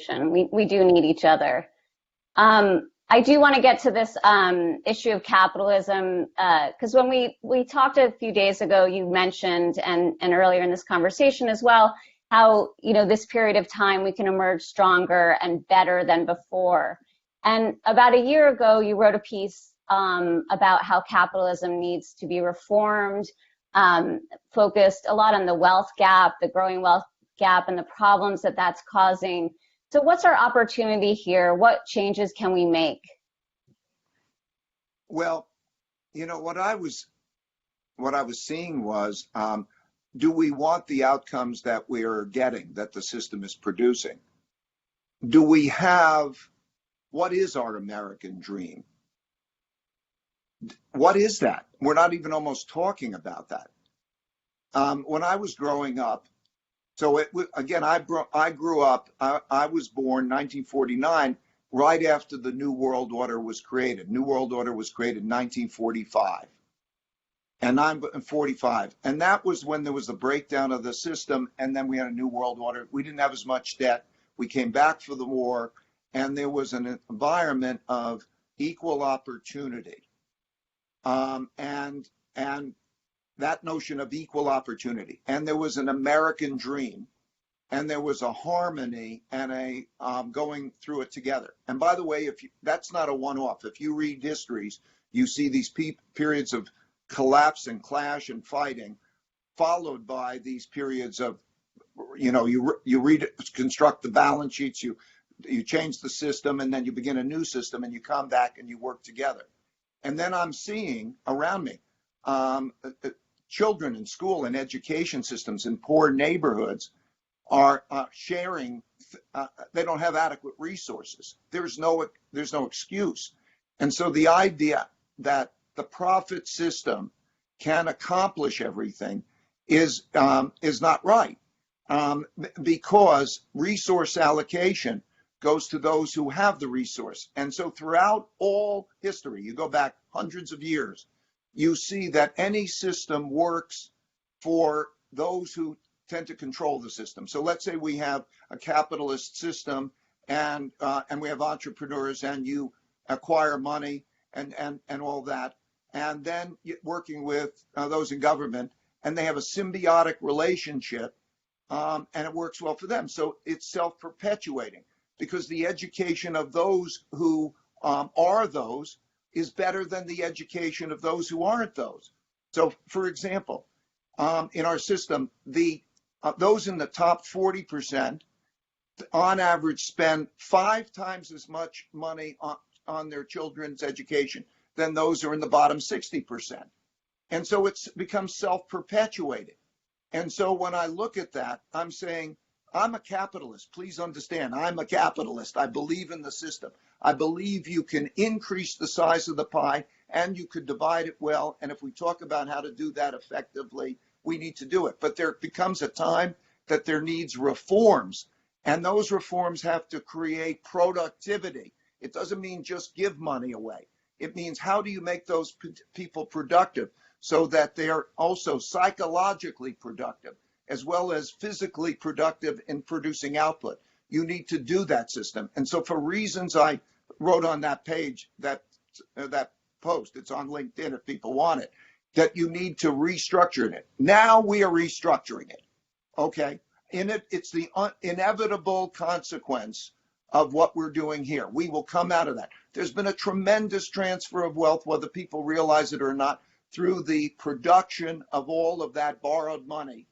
conversation. We do need each other. I do want to get to this issue of capitalism, because when we talked a few days ago, you mentioned, and earlier in this conversation as well, how, you know, this period of time we can emerge stronger and better than before. And about a year ago, you wrote a piece about how capitalism needs to be reformed, focused a lot on the wealth gap, the growing wealth gap, and the problems that that's causing. So what's our opportunity here? What changes can we make? Well, you know, what I was seeing was, do we want the outcomes that we're getting, that the system is producing? Do we have, what is our American dream? What is that? We're not even almost talking about that. When I was growing up, so again, I grew up, I was born 1949, right after the New World Order was created. New World Order was created in 1945. And I'm 45. And that was when there was a breakdown of the system, and then we had a New World Order. We didn't have as much debt. We came back for the war, and there was an environment of equal opportunity. And that notion of equal opportunity. And there was an American dream, and there was a harmony and a going through it together. And by the way, that's not a one-off. If you read histories, you see these periods of collapse and clash and fighting, followed by these periods of, you know, you construct the balance sheets, you change the system, and then you begin a new system, and you come back and you work together. And then I'm seeing around me children in school and education systems in poor neighborhoods are sharing. They don't have adequate resources. There's no excuse. And so the idea that the profit system can accomplish everything is not right, because resource allocation goes to those who have the resource. And so throughout all history, you go back hundreds of years, you see that any system works for those who tend to control the system. So let's say we have a capitalist system, and we have entrepreneurs, and you acquire money and all that, and then working with those in government, and they have a symbiotic relationship, and it works well for them. So it's self-perpetuating, because the education of those who are those is better than the education of those who aren't those. So, for example, in our system, those in the top 40% on average spend 5 times as much money on their children's education than those who are in the bottom 60%. And so it's become self-perpetuating. And so when I look at that, I'm saying, I'm a capitalist. Please understand, I'm a capitalist. I believe in the system. I believe you can increase the size of the pie, and you could divide it well. And if we talk about how to do that effectively, we need to do it. But there becomes a time that there needs reforms, and those reforms have to create productivity. It doesn't mean just give money away. It means, how do you make those people productive so that they're also psychologically productive as well as physically productive in producing output? You need to do that system. And so for reasons I wrote on that page, that post, it's on LinkedIn if people want it, that you need to restructure it. Now we are restructuring it, okay? It's the inevitable consequence of what we're doing here. We will come out of that. There's been a tremendous transfer of wealth, whether people realize it or not, through the production of all of that borrowed money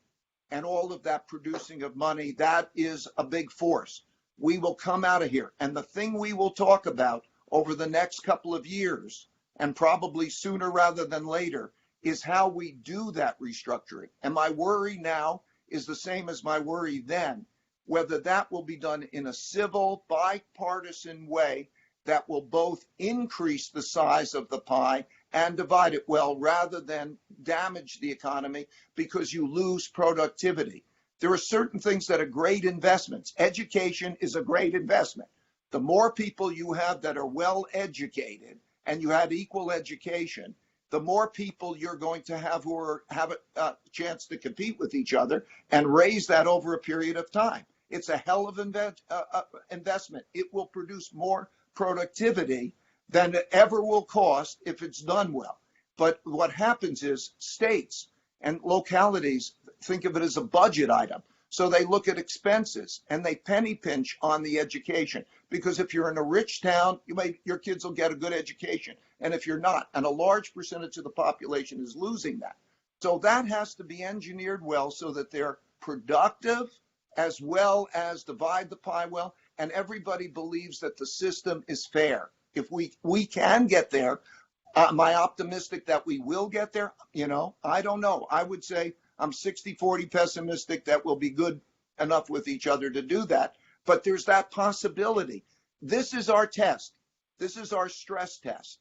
and all of that producing of money. That is a big force. We will come out of here. And the thing we will talk about over the next couple of years, and probably sooner rather than later, is how we do that restructuring. And my worry now is the same as my worry then, whether that will be done in a civil, bipartisan way that will both increase the size of the pie and divide it well, rather than damage the economy because you lose productivity. There are certain things that are great investments. Education is a great investment. The more people you have that are well educated, and you have equal education, the more people you're going to have who have a chance to compete with each other and raise that over a period of time. It's a hell of investment. It will produce more productivity than it ever will cost if it's done well. But what happens is states and localities think of it as a budget item. So they look at expenses and they penny pinch on the education. Because if you're in a rich town, your kids will get a good education. And if you're not, and a large percentage of the population is losing that. So that has to be engineered well so that they're productive as well as divide the pie well. And everybody believes that the system is fair. If we can get there, am I optimistic that we will get there? I don't know. I would say I'm 60-40 pessimistic that we'll be good enough with each other to do that. But there's that possibility. This is our test. This is our stress test.